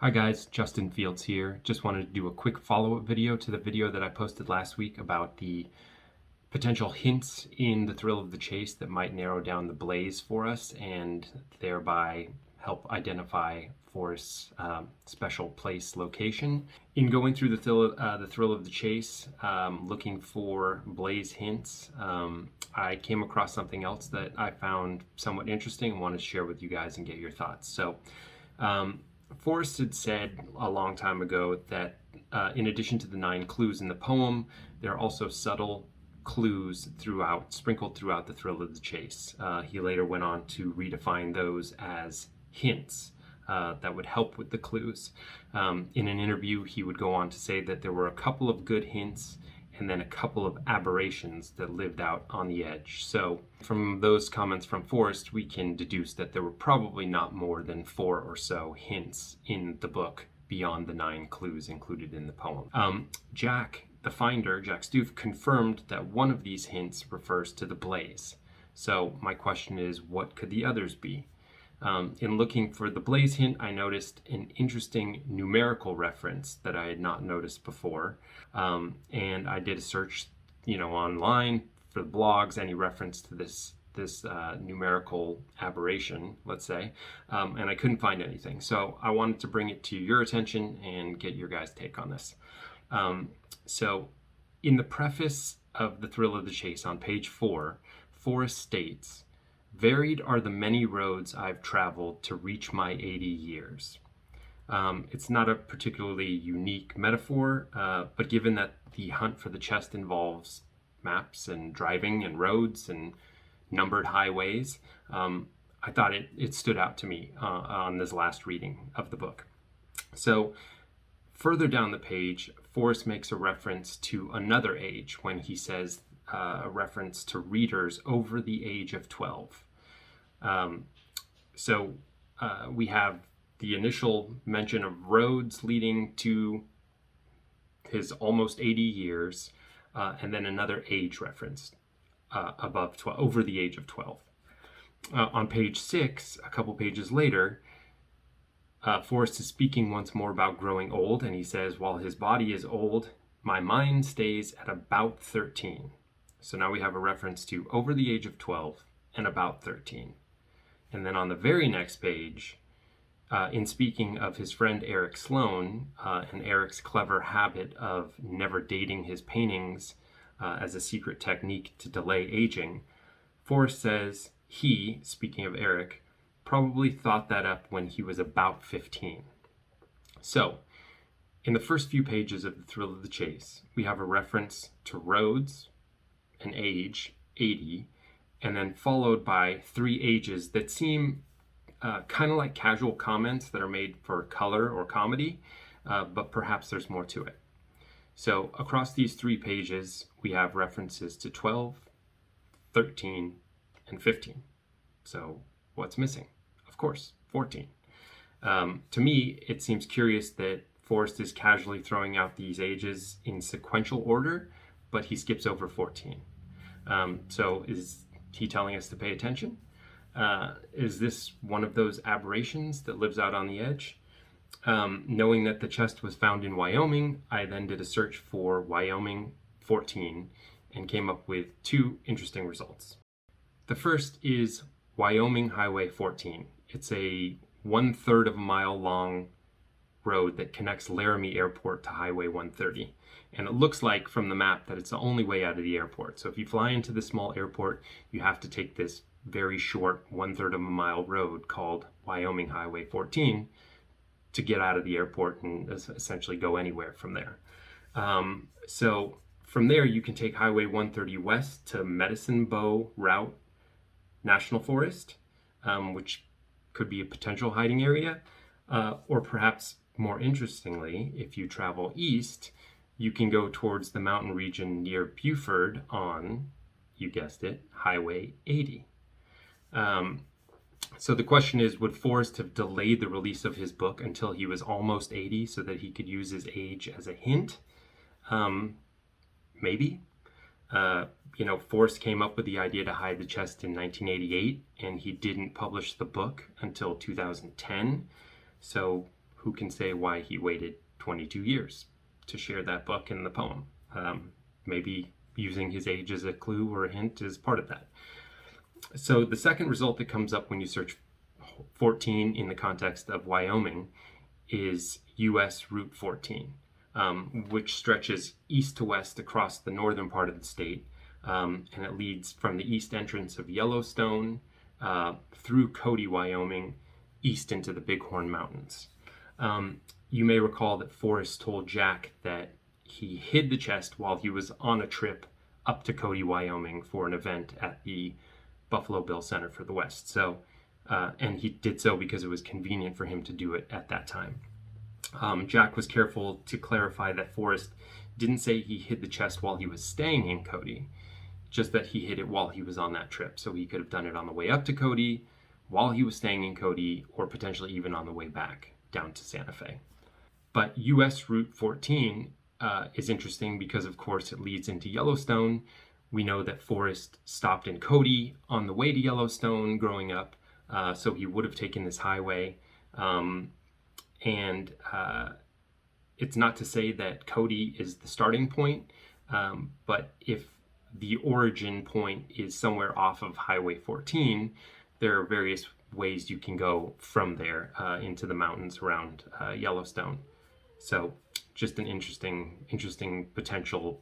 Hi guys, Justin Fields here. Just wanted to do a quick follow-up video to the video that I posted last week about the potential hints in The Thrill of the Chase that might narrow down the blaze for us and thereby help identify Forrest's special place location. In going through the Thrill of the Chase, looking for blaze hints, I came across something else that I found somewhat interesting and wanted to share with you guys and get your thoughts. So, Forrest had said a long time ago that in addition to the 9 clues in the poem, there are also subtle clues sprinkled throughout The Thrill of the Chase. He later went on to redefine those as hints that would help with the clues. In an interview, he would go on to say that there were a couple of good hints and then a couple of aberrations that lived out on the edge. So from those comments from Forrest, we can deduce that there were probably not more than 4 or so hints in the book beyond the 9 clues included in the poem. Jack, the finder, Jack Stoof, confirmed that one of these hints refers to the blaze. So my question is, what could the others be? In looking for the blaze hint, I noticed an interesting numerical reference that I had not noticed before. And I did a search, online for the blogs, any reference to this numerical aberration, let's say, and I couldn't find anything. So I wanted to bring it to your attention and get your guys' take on this. So in the preface of The Thrill of the Chase on page 4, Forrest states, "Varied are the many roads I've traveled to reach my 80 years." It's not a particularly unique metaphor, but given that the hunt for the chest involves maps and driving and roads and numbered highways, I thought it stood out to me on this last reading of the book. So further down the page, Forrest makes a reference to another age when he says a reference to readers over the age of 12. We have the initial mention of roads leading to his almost 80 years, and then another age reference above 12, over the age of 12. On page 6, a couple pages later, Forrest is speaking once more about growing old, and he says, "While his body is old, my mind stays at about 13. So now we have a reference to over the age of 12 and about 13. And then on the very next page, in speaking of his friend Eric Sloan and Eric's clever habit of never dating his paintings as a secret technique to delay aging, Forrest says he, speaking of Eric, probably thought that up when he was about 15. So, in the first few pages of The Thrill of the Chase, we have a reference to roads, an age, 80, and then followed by 3 ages that seem kind of like casual comments that are made for color or comedy, but perhaps there's more to it. So across these 3 pages, we have references to 12, 13, and 15. So what's missing? Of course, 14. To me, it seems curious that Forrest is casually throwing out these ages in sequential order, but he skips over 14. So is he telling us to pay attention? Is this one of those aberrations that lives out on the edge? Knowing that the chest was found in Wyoming, I then did a search for Wyoming 14 and came up with 2 interesting results. The first is Wyoming Highway 14. It's a 1/3 of a mile long road that connects Laramie Airport to Highway 130. And it looks like from the map that it's the only way out of the airport. So if you fly into the small airport, you have to take this very short 1/3 of a mile road called Wyoming Highway 14 to get out of the airport and essentially go anywhere from there. So from there, you can take Highway 130 west to Medicine Bow Route National Forest, which could be a potential hiding area, or perhaps more interestingly, if you travel east, you can go towards the mountain region near Buford on, you guessed it, Highway 80. So the question is, would Forrest have delayed the release of his book until he was almost 80 so that he could use his age as a hint? Maybe. Forrest came up with the idea to hide the chest in 1988, and he didn't publish the book until 2010. So who can say why he waited 22 years to share that book and the poem? Maybe using his age as a clue or a hint is part of that. So the second result that comes up when you search 14 in the context of Wyoming is US Route 14, which stretches east to west across the northern part of the state, and it leads from the east entrance of Yellowstone through Cody, Wyoming, east into the Bighorn Mountains. You may recall that Forrest told Jack that he hid the chest while he was on a trip up to Cody, Wyoming for an event at the Buffalo Bill Center for the West. So, and he did so because it was convenient for him to do it at that time. Jack was careful to clarify that Forrest didn't say he hid the chest while he was staying in Cody, just that he hid it while he was on that trip. So he could have done it on the way up to Cody, while he was staying in Cody, or potentially even on the way back down to Santa Fe. But US Route 14 is interesting because, of course, it leads into Yellowstone. We know that Forrest stopped in Cody on the way to Yellowstone growing up, so he would have taken this highway. And it's not to say that Cody is the starting point, but if the origin point is somewhere off of Highway 14, there are various ways you can go from there into the mountains around Yellowstone. So just an interesting potential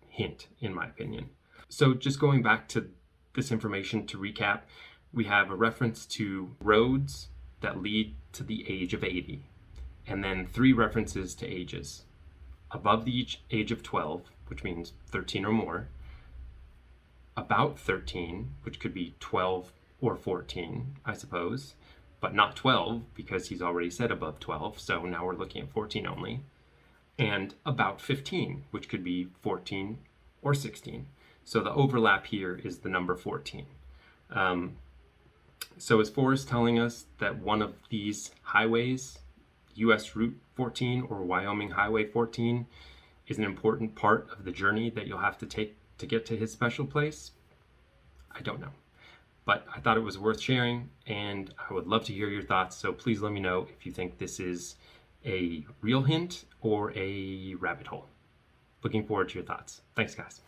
hint, in my opinion. So just going back to this information to recap, we have a reference to roads that lead to the age of 80, and then 3 references to ages: above the age of 12, which means 13 or more; about 13, which could be 12 or 14, I suppose, but not 12 because he's already said above 12, so now we're looking at 14 only; and about 15, which could be 14 or 16. So the overlap here is the number 14. So is Forrest telling us that one of these highways, US Route 14 or Wyoming Highway 14, is an important part of the journey that you'll have to take to get to his special place? I don't know. But I thought it was worth sharing, and I would love to hear your thoughts. So please let me know if you think this is a real hint or a rabbit hole. Looking forward to your thoughts. Thanks, guys.